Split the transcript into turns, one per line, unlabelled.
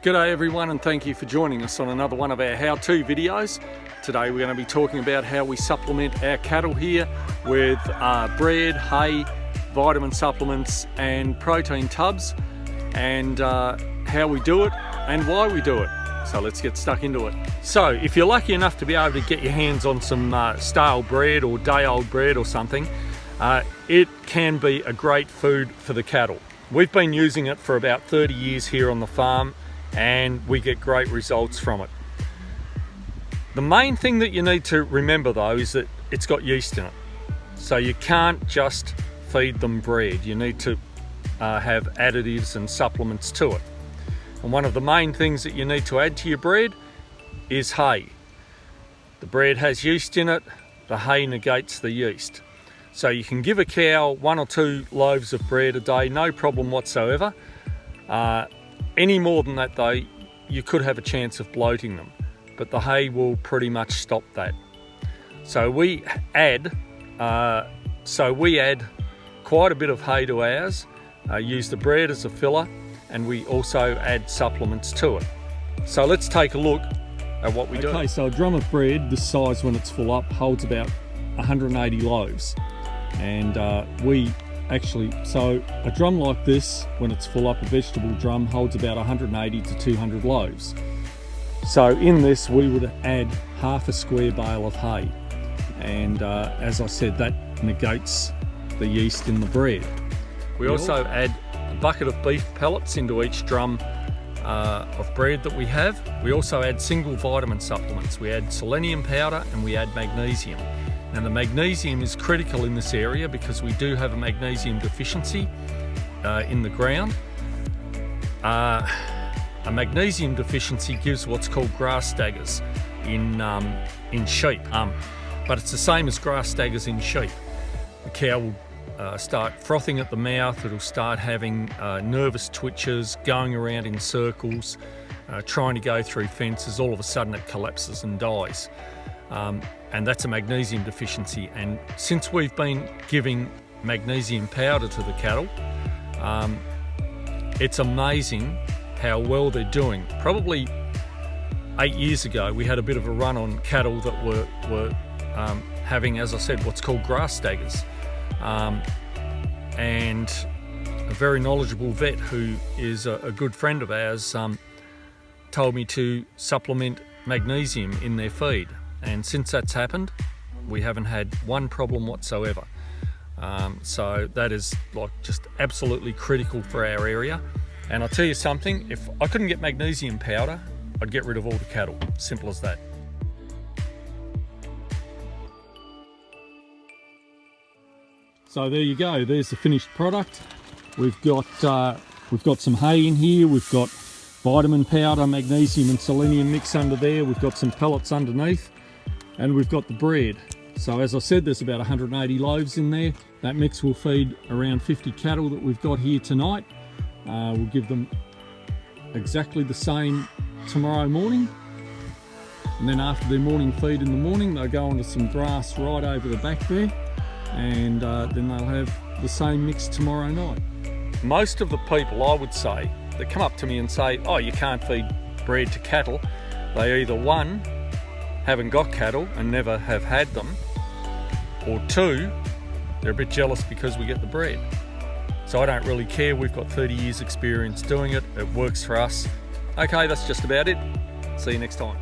G'day everyone, and thank you for joining us on another one of our how-to videos. Today we're going to be talking about how we supplement our cattle here with bread, hay, vitamin supplements and protein tubs, and how we do it and why we do it. So let's get stuck into it. So if you're lucky enough to be able to get your hands on some stale bread or day-old bread or something, it can be a great food for the cattle. We've been using it for about 30 years here on the farm, and we get great results from it. The main thing that you need to remember though is that it's got yeast in it. So you can't just feed them bread. You need to have additives and supplements to it. And one of the main things that you need to add to your bread is hay. The bread has yeast in it, the hay negates the yeast. So you can give a cow 1 or 2 loaves of bread a day, no problem whatsoever. Any more than that though, you could have a chance of bloating them, but the hay will pretty much stop that. So we add quite a bit of hay to ours, use the bread as a filler, and we also add supplements to it. So let's take a look at what we do. Okay, so a drum of bread this size when it's full up holds about 180 loaves. And so a drum like this, when it's full up, a vegetable drum, holds about 180 to 200 loaves. So in this we would add half a square bale of hay, and as I said, that negates the yeast in the bread. We also add a bucket of beef pellets into each drum of bread that we have. We also add single vitamin supplements. We add selenium powder and we add magnesium. Now the magnesium is critical in this area because we do have a magnesium deficiency in the ground. A magnesium deficiency gives what's called grass staggers in sheep, but it's the same as grass staggers in sheep. The cow will start frothing at the mouth, it'll start having nervous twitches, going around in circles, trying to go through fences. All of a sudden it collapses and dies. And that's a magnesium deficiency. And since we've been giving magnesium powder to the cattle, it's amazing how well they're doing. Probably 8 years ago we had a bit of a run on cattle that were having, as I said, what's called grass staggers. And a very knowledgeable vet who is a good friend of ours told me to supplement magnesium in their feed. And since that's happened, we haven't had one problem whatsoever. So that is like just absolutely critical for our area. And I'll tell you something, if I couldn't get magnesium powder, I'd get rid of all the cattle. Simple as that. So there you go, there's the finished product. We've got some hay in here, we've got vitamin powder, magnesium and selenium mix under there, we've got some pellets underneath, and we've got the bread. So as I said, there's about 180 loaves in there. That mix will feed around 50 cattle that we've got here tonight. We'll give them exactly the same tomorrow morning. And then after their morning feed in the morning, they'll go onto some grass right over the back there, and then they'll have the same mix tomorrow night. Most of the people, I would say, that come up to me and say, oh, you can't feed bread to cattle, they either one, haven't got cattle and never have had them, or two, they're a bit jealous because we get the bread. So I don't really care, we've got 30 years experience doing it, it works for us. Okay, that's just about it. See you next time.